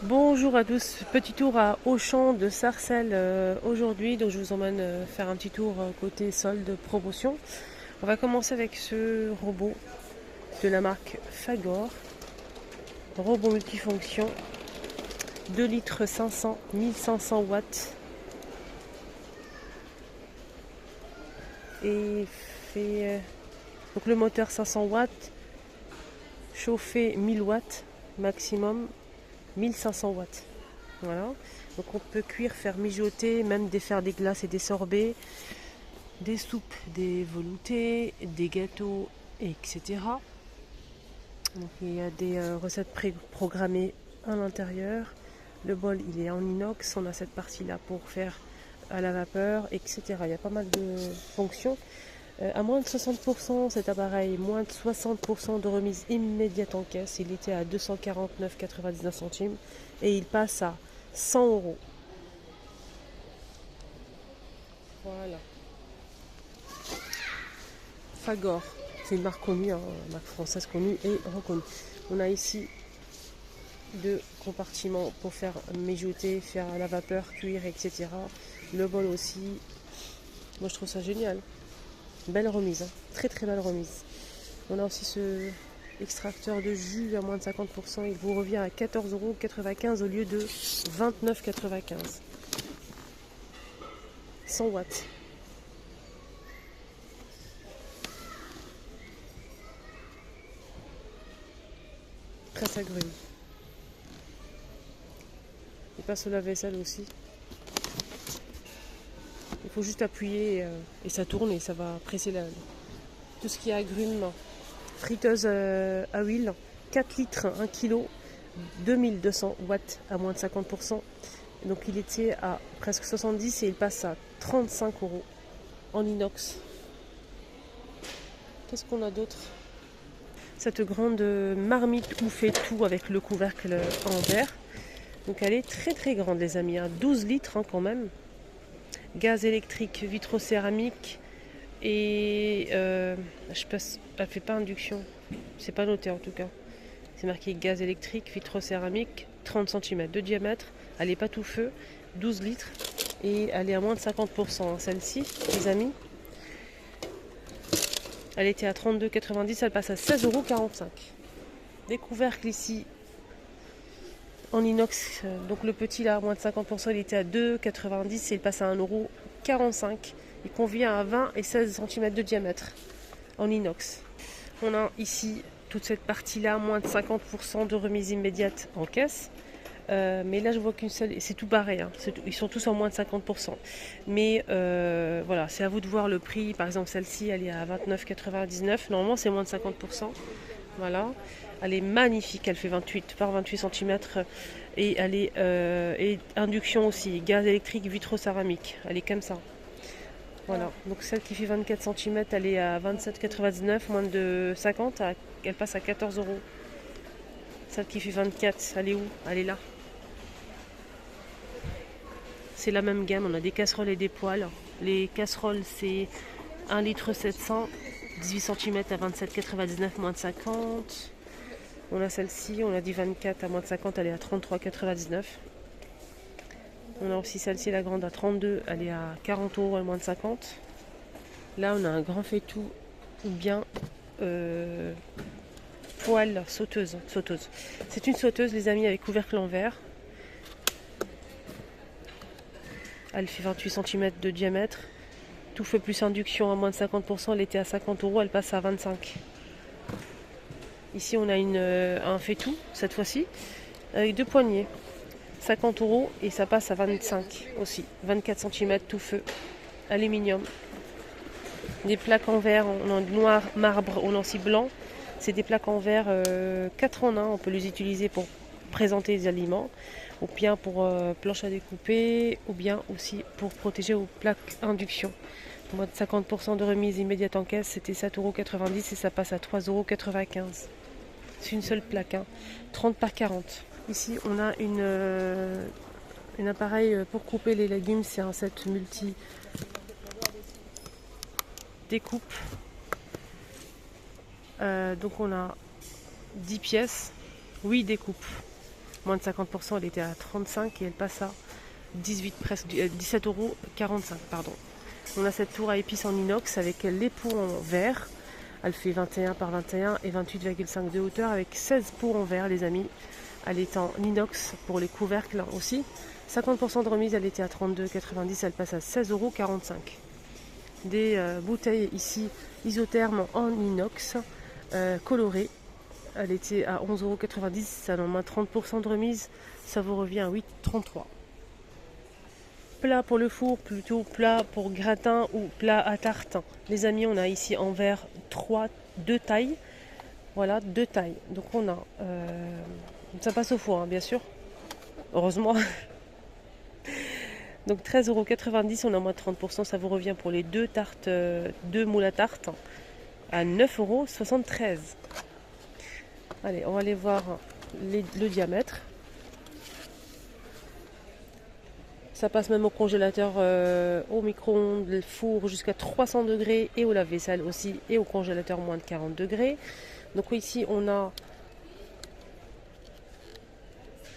Bonjour à tous, petit tour à Auchan de Sarcelles aujourd'hui, donc je vous emmène faire un petit tour côté solde promotion. On va commencer avec ce robot de la marque Fagor, robot multifonction, 2 litres 500, 1500 watts et fait donc le moteur 500 watts, chauffé 1000 watts maximum, 1500 watts. Voilà. Donc on peut cuire, faire mijoter, même faire des glaces et des sorbets, des soupes, des veloutés, des gâteaux, etc. Donc il y a des recettes pré-programmées à l'intérieur. Le bol il est en inox, on a cette partie là pour faire à la vapeur, etc. Il y a pas mal de fonctions. À moins de 60% cet appareil, moins de 60% de remise immédiate en caisse. Il était à 249,99 centimes et il passe à 100 euros. Voilà. Fagor, c'est une marque connue, une marque française connue et reconnue. On a ici deux compartiments pour faire mijoter, faire à la vapeur, cuire, etc. Le bol aussi. Moi je trouve ça génial. Belle remise, hein. Très très belle remise. On a aussi ce extracteur de jus à moins de 50%. Il vous revient à 14,95 € au lieu de 29,95 €. 100 watts. Presse à grume. Il passe au lave-vaisselle aussi. Il faut juste appuyer et ça tourne et ça va presser tout ce qui est agrumes. Friteuse à huile, 4 litres, 1 kg, 2200 watts à moins de 50%. Donc il était à presque 70 et il passe à 35 € en inox. Qu'est-ce qu'on a d'autre? Cette grande marmite où fait tout avec le couvercle en verre. Donc elle est très très grande les amis, 12 litres quand même. Gaz électrique, vitrocéramique et je passe, elle fait pas induction, c'est pas noté en tout cas. C'est marqué gaz électrique, vitrocéramique, 30 cm de diamètre. Elle n'est pas tout feu, 12 litres et elle est à moins de 50%. Celle-ci, les amis, elle était à 32,90, elle passe à 16,45 €. Des couvercles ici en inox, donc le petit là, à moins de 50%, il était à 2,90 et il passe à 1,45 €. Il convient à 20 et 16 cm de diamètre en inox. On a ici toute cette partie-là, moins de 50% de remise immédiate en caisse. Mais là, je vois qu'une seule, c'est tout pareil, hein. Ils sont tous en moins de 50%. Mais voilà, c'est à vous de voir le prix. Par exemple, celle-ci, elle est à 29,99. Normalement, c'est moins de 50%. Voilà. Elle est magnifique, elle fait 28 par 28 cm. Et elle est et induction aussi, gaz électrique, vitrocéramique. Elle est comme ça. Voilà, donc celle qui fait 24 cm, elle est à 27,99, moins de 50, elle passe à 14 €. Celle qui fait 24, elle est où? Elle est là. C'est la même gamme, on a des casseroles et des poêles. Les casseroles, c'est 1 litre 700, 18 cm à 27,99, moins de 50. On a celle-ci, on a dit 24 à moins de 50, elle est à 33,99. On a aussi celle-ci, la grande, à 32, elle est à 40 € à moins de 50. Là, on a un grand faitout ou bien poêle sauteuse. C'est une sauteuse, les amis, avec couvercle en verre. Elle fait 28 cm de diamètre. Tout fait plus induction à moins de 50%. Elle était à 50 €, elle passe à 25. Ici, on a un faitout, cette fois-ci, avec deux poignées. 50 € et ça passe à 25 aussi. 24 cm tout feu. Aluminium. Des plaques en verre, on a noir, marbre, on a aussi blanc. C'est des plaques en verre 4 en 1. On peut les utiliser pour présenter les aliments, ou bien pour planche à découper, ou bien aussi pour protéger aux plaques induction. Moins de 50% de remise immédiate en caisse, c'était 7,90 € et ça passe à 3,95 €. C'est une seule plaque, 30 par 40. Ici, on a un appareil pour couper les légumes. C'est un set multi découpe. Donc on a 10 pièces, 8 découpes. Moins de 50%, elle était à 35 et elle passe à 18, presque 17,45 €, pardon. On a cette tour à épices en inox avec les pots en verre. Elle fait 21 par 21 et 28,5 de hauteur avec 16 pots en verre, les amis. Elle est en inox pour les couvercles aussi. 50% de remise, elle était à 32,90, elle passe à 16,45 €. Des bouteilles ici isothermes en inox colorées. Elle était à 11,90 €, ça en moins 30% de remise, ça vous revient à 8,33 €. Plat pour le four, plutôt plat pour gratin ou plat à tarte. Les amis, on a ici en verre 2 tailles. Voilà, 2 tailles. Donc on a, ça passe au four, hein, bien sûr. Heureusement. Donc 13,90 €, on a moins de 30%, ça vous revient pour les 2 tartes, 2 moules à tarte à 9,73 €. Allez, on va aller voir le diamètre. Ça passe même au congélateur, au micro-ondes, le four jusqu'à 300 degrés et au lave-vaisselle aussi et au congélateur moins de 40 degrés. Donc ici on a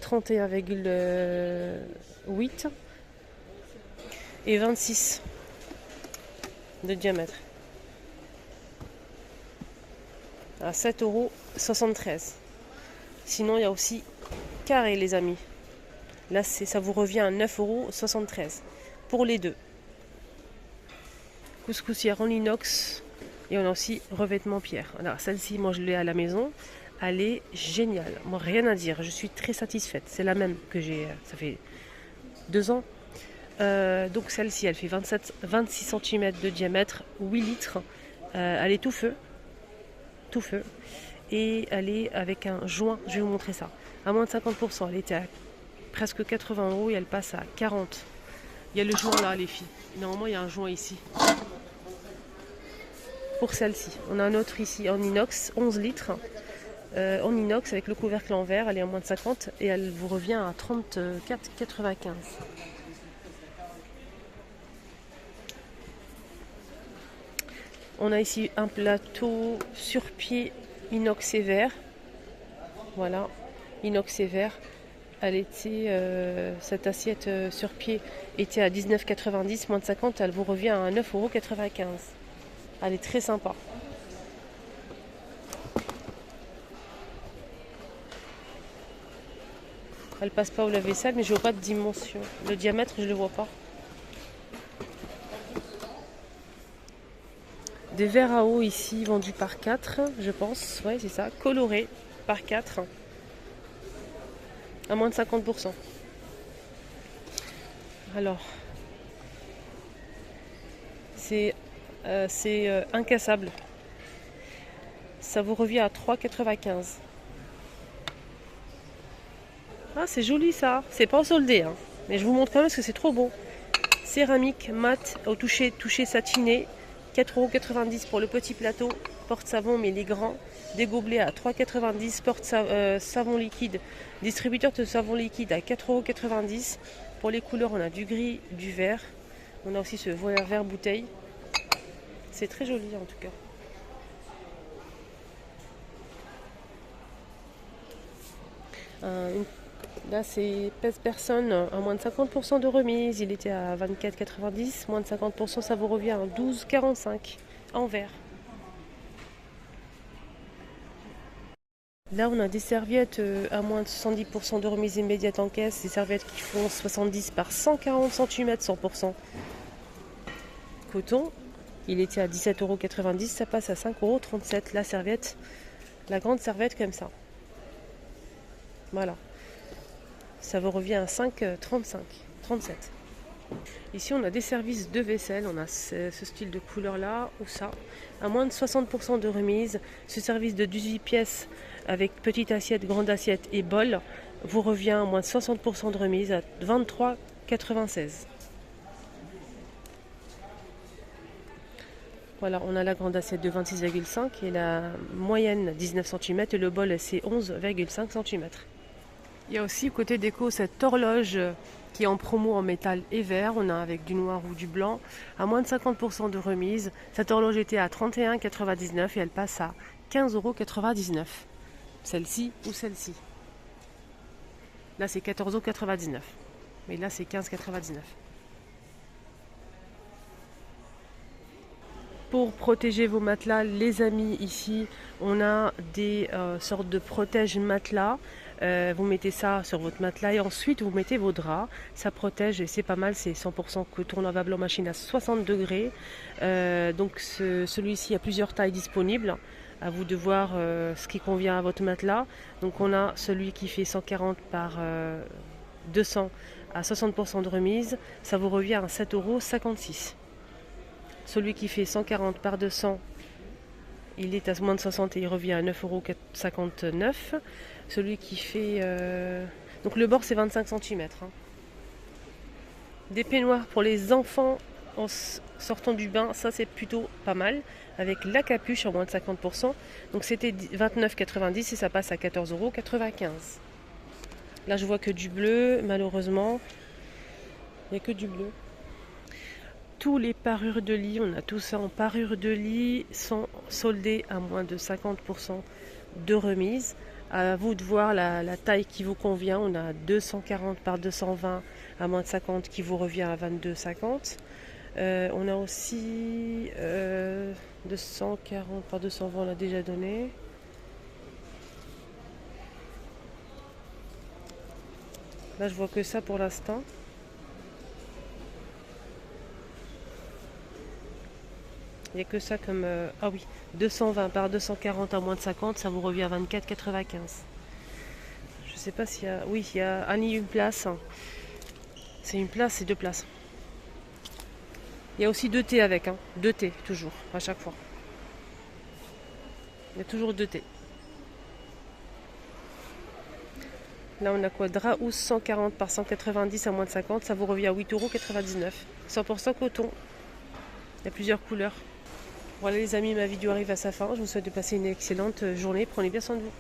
31,8 et 26 de diamètre à 7,73 €. Sinon il y a aussi carré, les amis. Là ça vous revient à 9,73 € pour les deux. Couscoussière en inox et on a aussi revêtement pierre. Alors celle-ci, moi je l'ai à la maison. Elle est géniale. Moi rien à dire. Je suis très satisfaite. C'est la même que j'ai. Ça fait 2 ans. Donc celle-ci, elle fait 26 cm de diamètre, 8 litres. Elle est tout feu. Tout feu. Et elle est avec un joint. Je vais vous montrer ça. À moins de 50%. Elle était à presque 80 € et elle passe à 40. Il y a le joint là, les filles. Normalement, il y a un joint ici. Pour celle-ci, on a un autre ici en inox, 11 litres. En inox avec le couvercle en verre, elle est à moins de 50 et elle vous revient à 34,95. On a ici un plateau sur pied inox et verre. Voilà, inox et verre. Elle était, cette assiette sur pied était à 19,90, moins de 50, elle vous revient à 9,95 €. Elle est très sympa. Elle passe pas au lave-vaisselle, mais je vois pas de dimension. Le diamètre, je le vois pas. Des verres à eau ici vendus par 4, je pense. Ouais, c'est ça. Colorés par 4. À moins de 50%. Alors, c'est incassable. Ça vous revient à 3,95. Ah, c'est joli ça. C'est pas soldé, hein. Mais je vous montre quand même parce que c'est trop beau. Céramique mat au toucher satiné. 4,90 € pour le petit plateau. Porte-savon, mais les grands. Des gobelets à 3,90 €. Savon liquide. Distributeur de savon liquide à 4,90 €. Pour les couleurs, on a du gris, du vert. On a aussi ce vert bouteille. C'est très joli en tout cas. Là, c'est pèse-personne à moins de 50% de remise. Il était à 24,90. Moins de 50%, ça vous revient à 12,45 en verre. Là, on a des serviettes à moins de 70% de remise immédiate en caisse. Des serviettes qui font 70 par 140 cm, 100% coton. Il était à 17,90 €. Ça passe à 5,37 € la serviette. La grande serviette comme ça. Voilà. Ça vous revient à 5,35, 37. Ici, on a des services de vaisselle. On a ce style de couleur là ou ça. À moins de 60% de remise. Ce service de 18 pièces avec petite assiette, grande assiette et bol vous revient à moins de 60% de remise à 23,96. Voilà, on a la grande assiette de 26,5 et la moyenne 19 cm et le bol c'est 11,5 cm. Il y a aussi côté déco cette horloge qui est en promo en métal et verre. On a avec du noir ou du blanc à moins de 50% de remise. Cette horloge était à 31,99 et elle passe à 15,99 €. Celle-ci ou celle-ci. Là, c'est 14,99 €. Mais là, c'est 15,99 €. Pour protéger vos matelas, les amis, ici, on a des sortes de protège-matelas. Vous mettez ça sur votre matelas et ensuite vous mettez vos draps. Ça protège et c'est pas mal, c'est 100% coton lavable en machine à 60 degrés. Donc celui-ci a plusieurs tailles disponibles. À vous de voir ce qui convient à votre matelas. Donc on a celui qui fait 140 par 200 à 60% de remise. Ça vous revient à 7,56 €. Celui qui fait 140 par 200, il est à moins de 60 et il revient à 9,59 €. Celui qui fait... Donc le bord c'est 25 cm. Des peignoirs pour les enfants en sortant du bain, ça c'est plutôt pas mal. Avec la capuche en moins de 50%. Donc c'était 29,90 € et ça passe à 14,95 €. Là je vois que du bleu, malheureusement. Il n'y a que du bleu. Tous les parures de lit, on a tout ça en parure de lit, sont soldés à moins de 50% de remise. À vous de voir la taille qui vous convient. On a 240 par 220 à moins de 50 qui vous revient à 22,50. On a aussi 240 par 220, on l'a déjà donné. Là, je vois que ça pour l'instant. Il n'y a que ça comme... ah oui, 220 par 240 à moins de 50, ça vous revient à 24,95. Je sais pas s'il y a... Oui, il y a une place. C'est une place, c'est 2 places. Il y a aussi 2 thés avec, 2 thés toujours, à chaque fois. Il y a toujours 2 thés. Là, on a quoi? Drap 140 par 190 à moins de 50, ça vous revient à 8,99 €. 100% coton. Il y a plusieurs couleurs. Voilà les amis, ma vidéo arrive à sa fin. Je vous souhaite de passer une excellente journée. Prenez bien soin de vous.